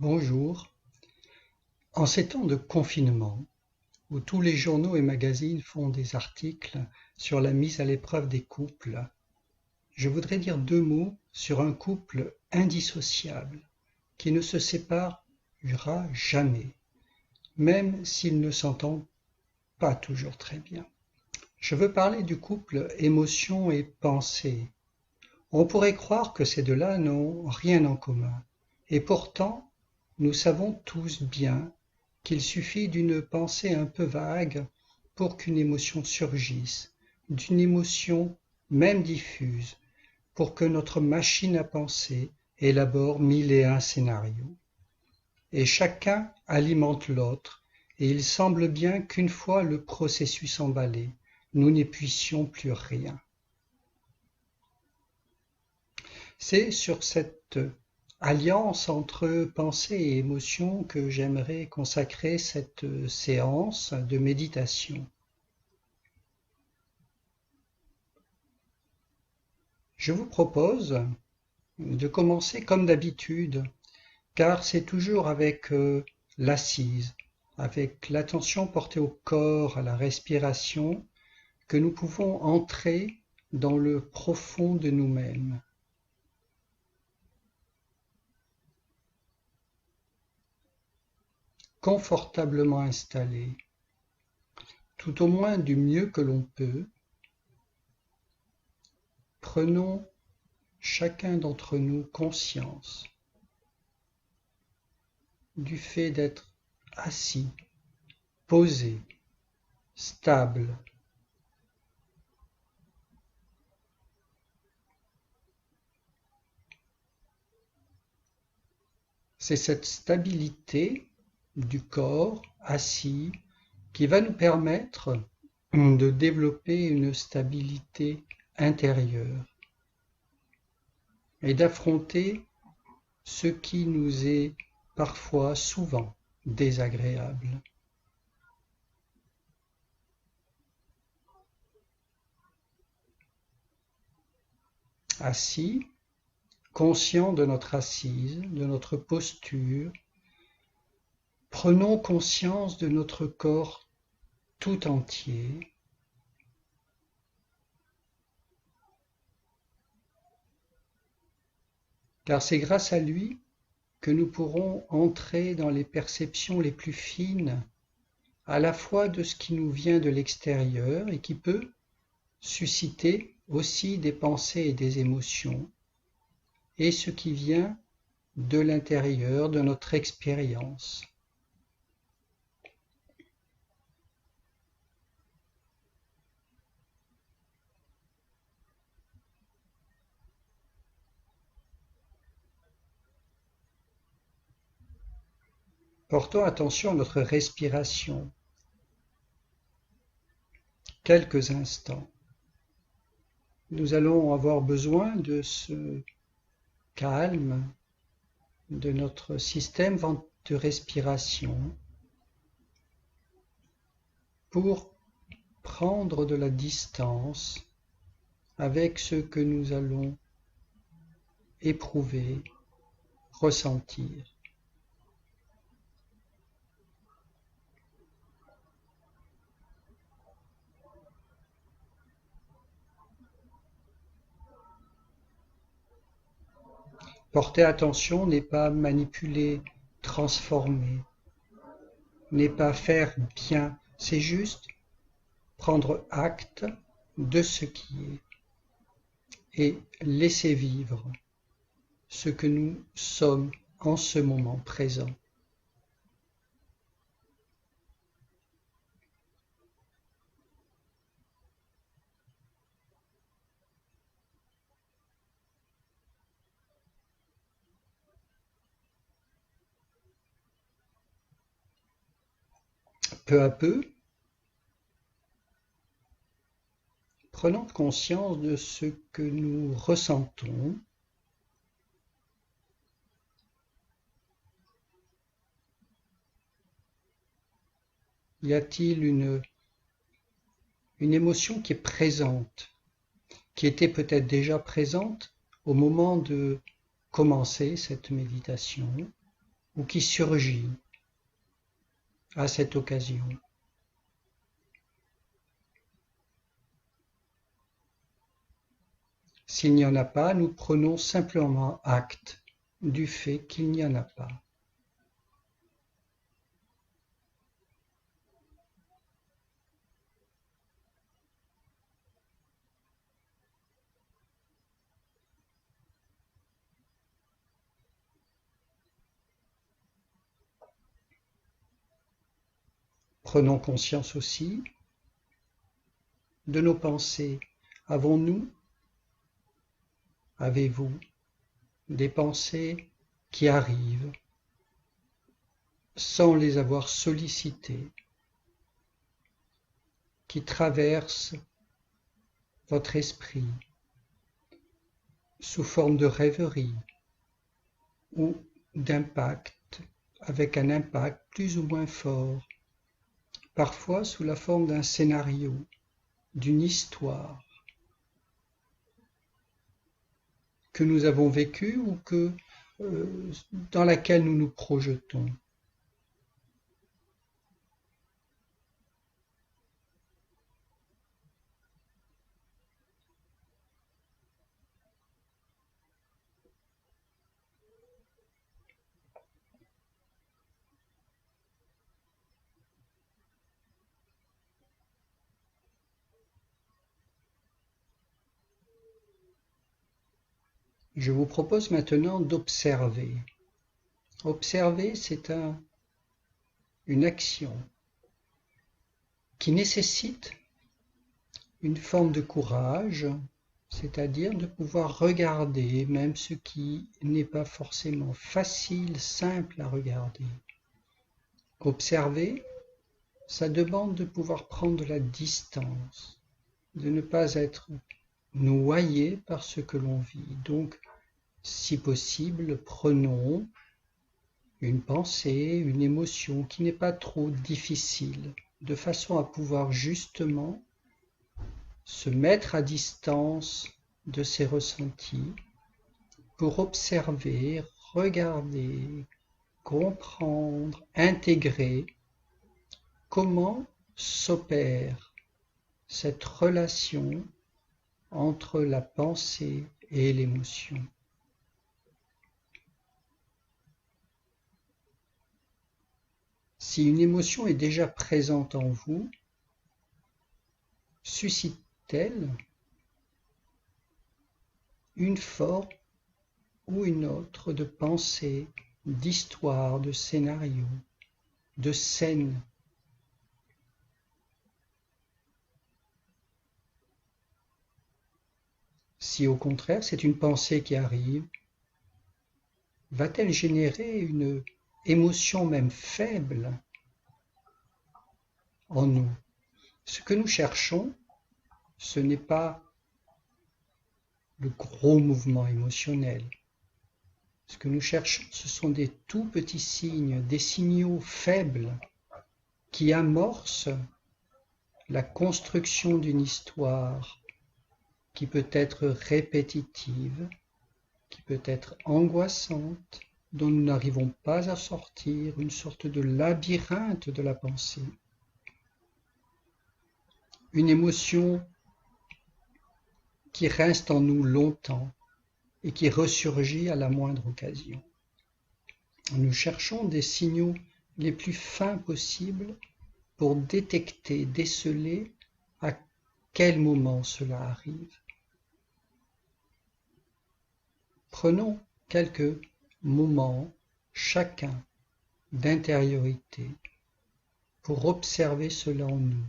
Bonjour. En ces temps de confinement, où tous les journaux et magazines font des articles sur la mise à l'épreuve des couples, je voudrais dire 2 mots sur un couple indissociable qui ne se séparera jamais, même s'ils ne s'entendent pas toujours très bien. Je veux parler du couple émotion et pensée. On pourrait croire que ces deux-là n'ont rien en commun, et pourtant, nous savons tous bien qu'il suffit d'une pensée un peu vague pour qu'une émotion surgisse, d'une émotion même diffuse, pour que notre machine à penser élabore 1001 scénarios. Et chacun alimente l'autre, et il semble bien qu'une fois le processus emballé, nous n'y puissions plus rien. C'est sur cette alliance entre pensée et émotion que j'aimerais consacrer cette séance de méditation. Je vous propose de commencer comme d'habitude, car c'est toujours avec l'assise, avec l'attention portée au corps, à la respiration, que nous pouvons entrer dans le profond de nous-mêmes. Confortablement installés, tout au moins du mieux que l'on peut, prenons chacun d'entre nous conscience du fait d'être assis, posé, stable. C'est cette stabilité du corps assis qui va nous permettre de développer une stabilité intérieure et d'affronter ce qui nous est parfois, souvent, désagréable. Assis, conscient de notre assise, de notre posture, prenons conscience de notre corps tout entier, car c'est grâce à lui que nous pourrons entrer dans les perceptions les plus fines, à la fois de ce qui nous vient de l'extérieur et qui peut susciter aussi des pensées et des émotions, et ce qui vient de l'intérieur de notre expérience. Portons attention à notre respiration. Quelques instants. Nous allons avoir besoin de ce calme de notre système de respiration pour prendre de la distance avec ce que nous allons éprouver, ressentir. Porter attention n'est pas manipuler, transformer, n'est pas faire bien, c'est juste prendre acte de ce qui est et laisser vivre ce que nous sommes en ce moment présent. Peu à peu, prenons conscience de ce que nous ressentons. Y a-t-il une émotion qui est présente, qui était peut-être déjà présente au moment de commencer cette méditation, ou qui surgit à cette occasion. S'il n'y en a pas, nous prenons simplement acte du fait qu'il n'y en a pas. Prenons conscience aussi de nos pensées. Avons-nous, avez-vous des pensées qui arrivent sans les avoir sollicitées, qui traversent votre esprit sous forme de rêverie ou d'impact, avec un impact plus ou moins fort, parfois sous la forme d'un scénario, d'une histoire que nous avons vécue ou dans laquelle nous nous projetons. Je vous propose maintenant d'observer. Observer, c'est une action qui nécessite une forme de courage, c'est-à-dire de pouvoir regarder même ce qui n'est pas forcément facile, simple à regarder. Observer, ça demande de pouvoir prendre de la distance, de ne pas être noyé par ce que l'on vit. Donc, si possible, prenons une pensée, une émotion qui n'est pas trop difficile, de façon à pouvoir justement se mettre à distance de ces ressentis pour observer, regarder, comprendre, intégrer comment s'opère cette relation entre la pensée et l'émotion. Si une émotion est déjà présente en vous, suscite-t-elle une forme ou une autre de pensée, d'histoire, de scénario, de scène? Si au contraire c'est une pensée qui arrive, va-t-elle générer une émotion même faible en nous? Ce que nous cherchons, ce n'est pas le gros mouvement émotionnel. Ce que nous cherchons, ce sont des tout petits signes, des signaux faibles qui amorcent la construction d'une histoire qui peut être répétitive, qui peut être angoissante, dont nous n'arrivons pas à sortir, une sorte de labyrinthe de la pensée. Une émotion qui reste en nous longtemps et qui ressurgit à la moindre occasion. Nous cherchons des signaux les plus fins possibles pour détecter, déceler à quel moment cela arrive. Prenons quelques moments chacun d'intériorité pour observer cela en nous.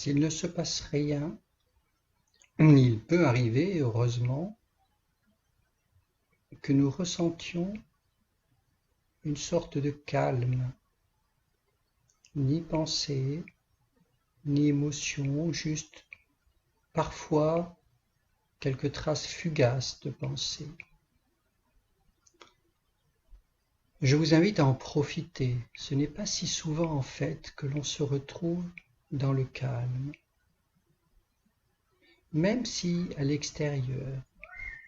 s'il ne se passe rien, il peut arriver, heureusement, que nous ressentions une sorte de calme, ni pensée, ni émotion, juste parfois quelques traces fugaces de pensée. Je vous invite à en profiter. Ce n'est pas si souvent en fait que l'on se retrouve dans le calme. Même si à l'extérieur,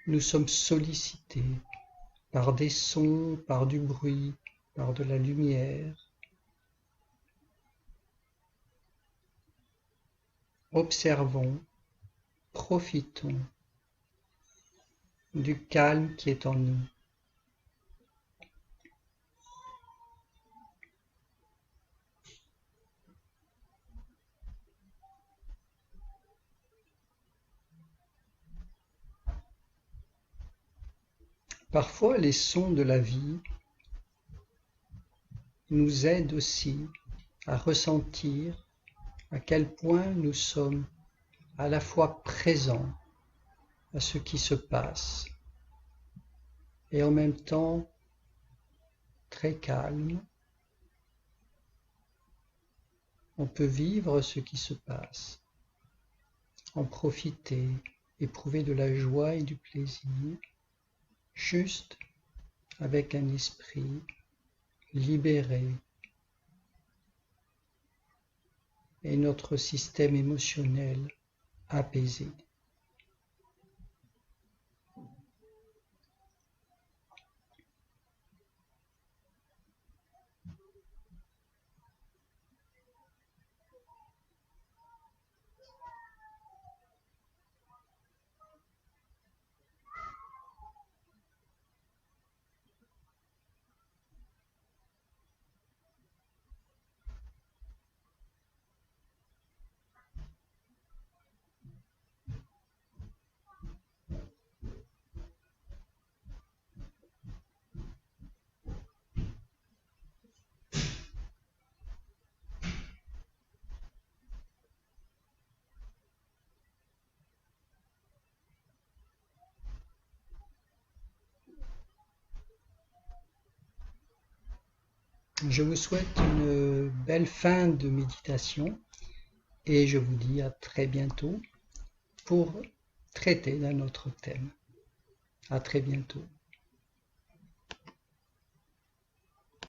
nous sommes sollicités par des sons, par du bruit, par de la lumière, observons, profitons du calme qui est en nous. Parfois, les sons de la vie nous aident aussi à ressentir à quel point nous sommes à la fois présents à ce qui se passe et en même temps très calmes. On peut vivre ce qui se passe, en profiter, éprouver de la joie et du plaisir, juste avec un esprit libéré et notre système émotionnel apaisé. Je vous souhaite une belle fin de méditation et je vous dis à très bientôt pour traiter d'un autre thème. À très bientôt.